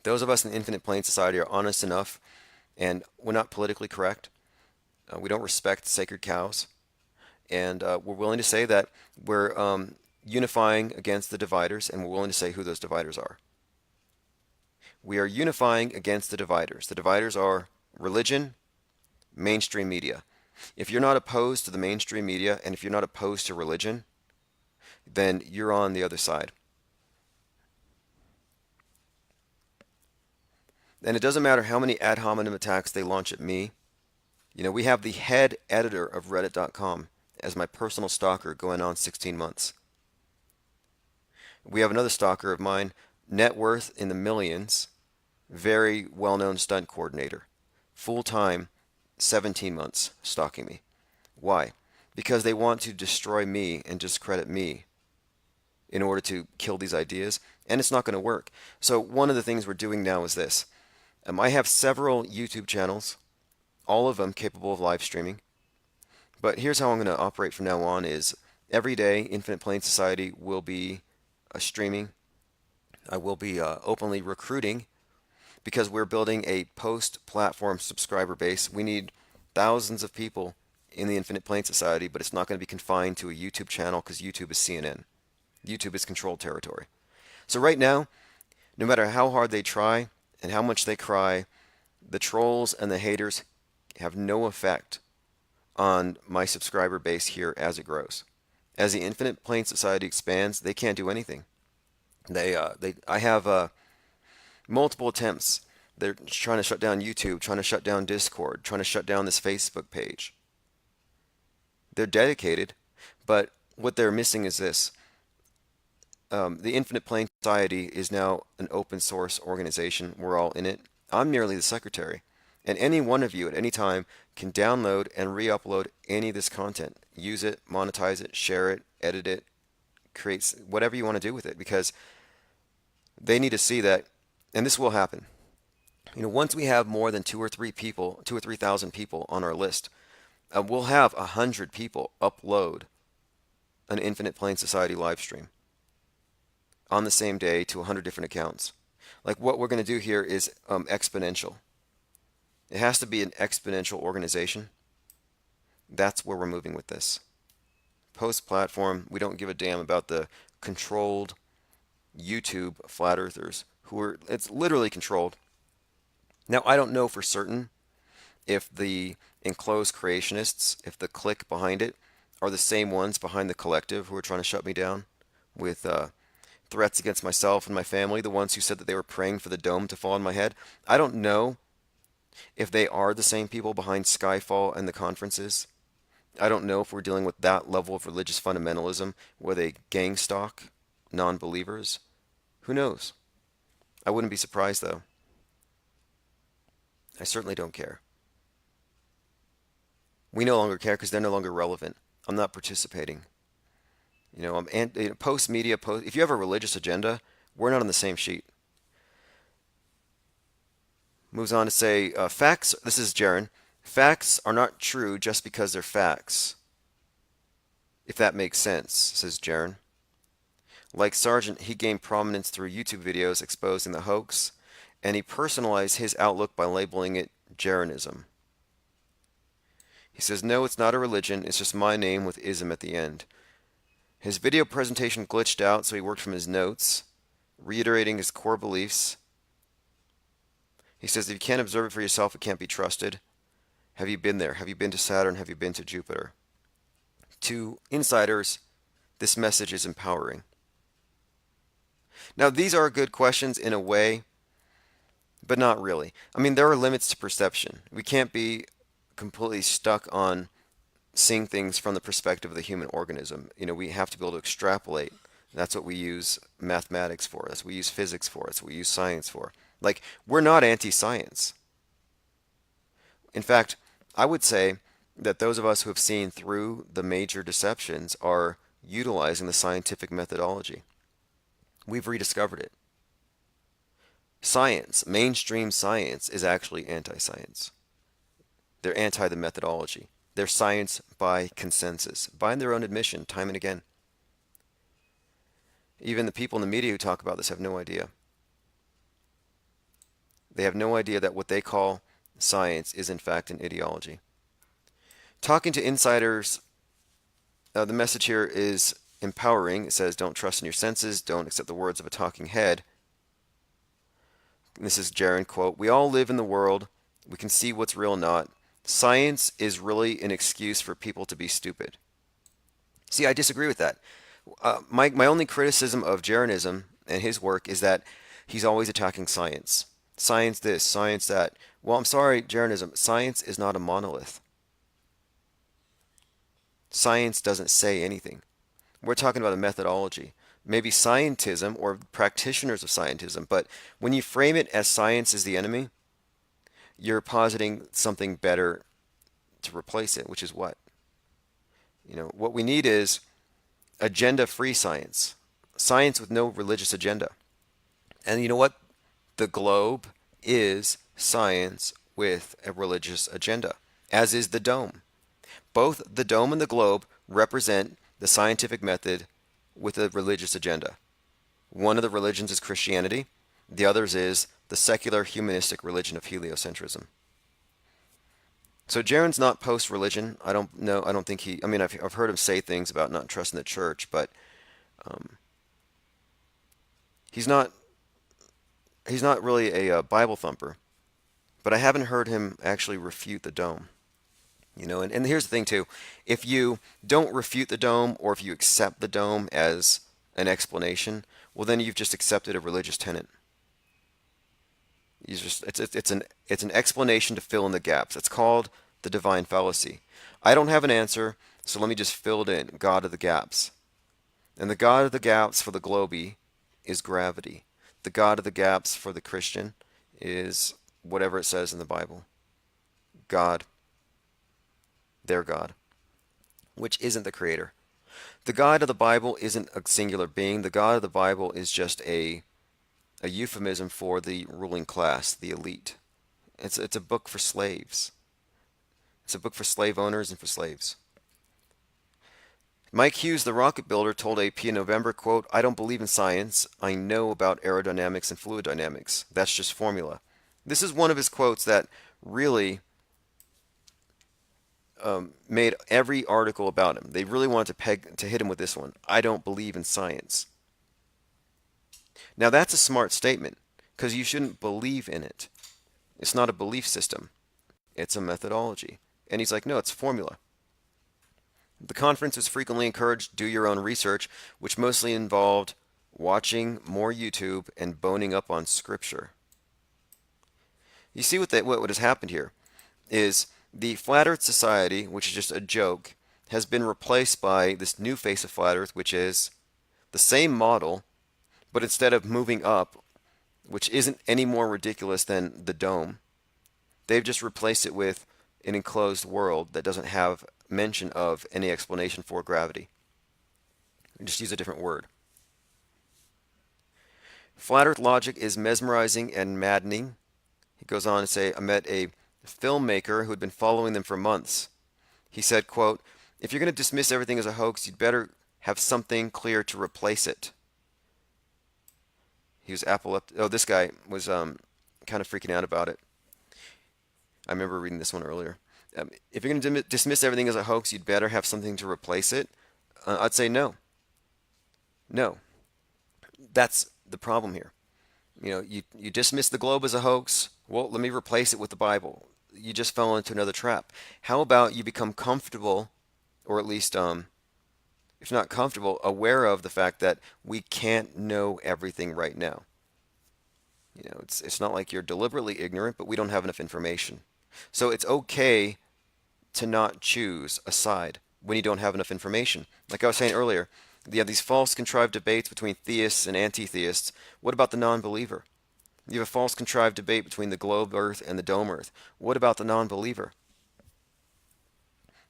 Those of us in the Infinite Plane Society are honest enough, and we're not politically correct. We don't respect sacred cows, and we're willing to say that we're unifying against the dividers, and we're willing to say who those dividers are. We are unifying against the dividers. The dividers are religion, mainstream media. If you're not opposed to the mainstream media, and if you're not opposed to religion, then you're on the other side. And it doesn't matter how many ad hominem attacks they launch at me. You know, we have the head editor of Reddit.com as my personal stalker going on 16 months. We have another stalker of mine, net worth in the millions, very well known stunt coordinator, full time, 17 months stalking me. Why? Because they want to destroy me and discredit me in order to kill these ideas, and it's not going to work. So, one of the things we're doing now is this. I have several YouTube channels, all of them capable of live streaming. But here's how I'm going to operate from now on is every day Infinite Plane Society will be streaming. I will be openly recruiting because we're building a post-platform subscriber base. We need thousands of people in the Infinite Plane Society, but it's not going to be confined to a YouTube channel because YouTube is CNN. YouTube is controlled territory. So right now, no matter how hard they try and how much they cry, the trolls and the haters have no effect on my subscriber base here as it grows. As the Infinite Plane Society expands, they can't do anything. I have multiple attempts. They're trying to shut down YouTube, trying to shut down Discord, trying to shut down this Facebook page. They're dedicated, but what they're missing is this. The Infinite Plane Society is now an open source organization. We're all in it. I'm merely the secretary. And any one of you at any time can download and re-upload any of this content. Use it, monetize it, share it, edit it, create whatever you want to do with it because they need to see that, and this will happen. You know, once we have more than 2 or 3 thousand people on our list, we'll have 100 people upload an Infinite Plane Society live stream on the same day to 100 different accounts. Like what we're going to do here is exponential. It has to be an exponential organization. That's where we're moving with this. Post-platform, we don't give a damn about the controlled YouTube flat earthers who are, it's literally controlled. Now, I don't know for certain if the enclosed creationists, if the clique behind it, are the same ones behind the collective who are trying to shut me down with threats against myself and my family, the ones who said that they were praying for the dome to fall on my head. I don't know if they are the same people behind Skyfall and the conferences. I don't know if we're dealing with that level of religious fundamentalism where they gang stalk non-believers. Who knows? I wouldn't be surprised though. I certainly don't care. We no longer care because they're no longer relevant. I'm not participating. You know, post media, if you have a religious agenda, we're not on the same sheet. Moves on to say, facts, this is Jaron, facts are not true just because they're facts. If that makes sense, says Jaron. Like Sargent, he gained prominence through YouTube videos exposing the hoax, and he personalized his outlook by labeling it Jaronism. He says, no, it's not a religion, it's just my name with ism at the end. His video presentation glitched out, so he worked from his notes, reiterating his core beliefs. He says, if you can't observe it for yourself, it can't be trusted. Have you been there? Have you been to Saturn? Have you been to Jupiter? To insiders, this message is empowering. Now, these are good questions in a way, but not really. I mean, there are limits to perception. We can't be completely stuck on seeing things from the perspective of the human organism. You know, we have to be able to extrapolate. That's what we use mathematics for. That's what we use physics for. That's what we use science for. Like, we're not anti-science. In fact, I would say that those of us who have seen through the major deceptions are utilizing the scientific methodology. We've rediscovered it. Science, mainstream science, is actually anti-science. They're anti the methodology. They're science by consensus, by their own admission, time and again. Even the people in the media who talk about this have no idea. They have no idea that what they call science is in fact an ideology. Talking to insiders, the message here is empowering. It says, don't trust in your senses, don't accept the words of a talking head. And this is Jaron quote, we all live in the world. We can see what's real or not. Science is really an excuse for people to be stupid. See, I disagree with that. My only criticism of Jaronism and his work is that he's always attacking science. Science this, science that. Well, I'm sorry, Jaronism. Science is not a monolith. Science doesn't say anything. We're talking about a methodology. Maybe scientism or practitioners of scientism, but when you frame it as science is the enemy, you're positing something better to replace it, which is what? What we need is agenda-free science. Science with no religious agenda. And you know what? The globe is science with a religious agenda, as is the dome. Both the dome and the globe represent the scientific method with a religious agenda. One of the religions is Christianity, the others is the secular humanistic religion of heliocentrism. So Jaron's not post-religion. I don't know. I don't think he. I mean, I've heard him say things about not trusting the church, but um, he's not. He's not really a Bible thumper. But I haven't heard him actually refute the dome. And here's the thing too. If you don't refute the dome, or if you accept the dome as an explanation, well, then you've just accepted a religious tenet. It's an explanation to fill in the gaps. It's called the divine fallacy. I don't have an answer, so let me just fill it in. God of the gaps. And the God of the gaps for the Globe is gravity. The God of the gaps for the Christian is whatever it says in the Bible. God, their God, which isn't the creator. The God of the Bible isn't a singular being. The God of the Bible is just a euphemism for the ruling class, the elite. It's a book for slaves. It's a book for slave owners and for slaves. Mike Hughes, the rocket builder, told AP in November, quote, I don't believe in science. I know about aerodynamics and fluid dynamics. That's just formula. This is one of his quotes that really made every article about him. They really wanted to hit him with this one. I don't believe in science. Now that's a smart statement because you shouldn't believe in it. It's not a belief system. It's a methodology. And he's like, no, it's formula. The conference was frequently encouraged do your own research, which mostly involved watching more YouTube and boning up on scripture. You see what has happened here is the Flat Earth Society, which is just a joke, has been replaced by this new face of Flat Earth, which is the same model, but instead of moving up, which isn't any more ridiculous than the dome, they've just replaced it with an enclosed world that doesn't have mention of any explanation for gravity. Just use a different word. Flat Earth logic is mesmerizing and maddening. He goes on to say, I met a filmmaker who had been following them for months. He said, quote, if you're going to dismiss everything as a hoax, you'd better have something clear to replace it. He was this guy was kind of freaking out about it. I remember reading this one earlier. If you're going to dismiss everything as a hoax, you'd better have something to replace it. I'd say no. No. That's the problem here. You dismiss the globe as a hoax. Well, let me replace it with the Bible. You just fell into another trap. How about you become comfortable, or at least, if not comfortable, aware of the fact that we can't know everything right now. It's not like you're deliberately ignorant, but we don't have enough information. So it's okay to not choose a side when you don't have enough information. Like I was saying earlier, you have these false contrived debates between theists and anti-theists. What about the non-believer? You have a false contrived debate between the globe earth and the dome earth. What about the non-believer?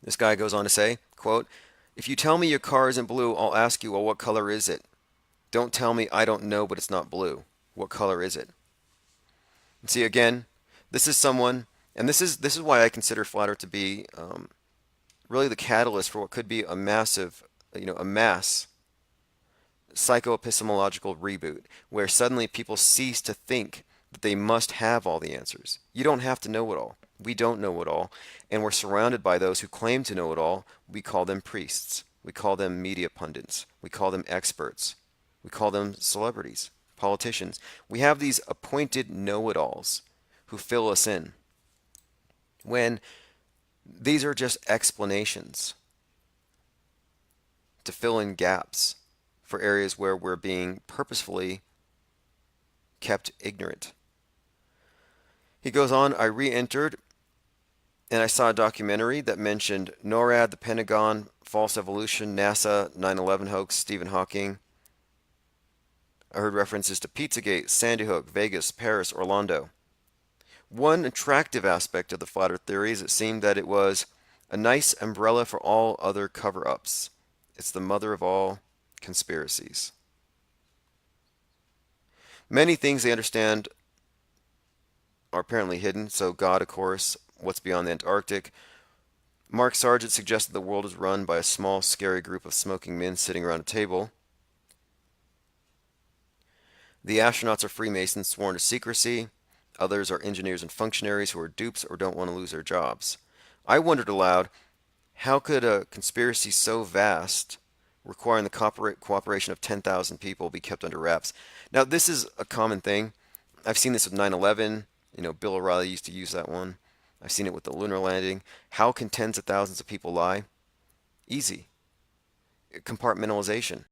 This guy goes on to say, quote, if you tell me your car isn't blue, I'll ask you, well, what color is it? Don't tell me I don't know, but it's not blue. What color is it? And see, again, this is someone, and this is why I consider Flat Earth to be really the catalyst for what could be a massive, a mass psychoepistemological reboot, where suddenly people cease to think that they must have all the answers. You don't have to know it all. We don't know it all. And we're surrounded by those who claim to know it all. We call them priests. We call them media pundits. We call them experts. We call them celebrities, politicians. We have these appointed know it alls who fill us in when these are just explanations to fill in gaps for areas where we're being purposefully kept ignorant. He goes on, I re entered and I saw a documentary that mentioned NORAD, the Pentagon, false evolution, NASA, 9/11 hoax, Stephen Hawking. I heard references to Pizzagate, Sandy Hook, Vegas, Paris, Orlando. One attractive aspect of the flat earth theory is it seemed that it was a nice umbrella for all other cover ups. It's the mother of all conspiracies. Many things they understand are apparently hidden, so God, of course, what's beyond the Antarctic. Mark Sargent suggested the world is run by a small, scary group of smoking men sitting around a table. The astronauts are Freemasons sworn to secrecy. Others are engineers and functionaries who are dupes or don't want to lose their jobs. I wondered aloud, how could a conspiracy so vast, requiring the cooperation of 10,000 people, be kept under wraps? Now, this is a common thing. I've seen this with 9/11. Bill O'Reilly used to use that one. I've seen it with the lunar landing. How can tens of thousands of people lie? Easy. Compartmentalization.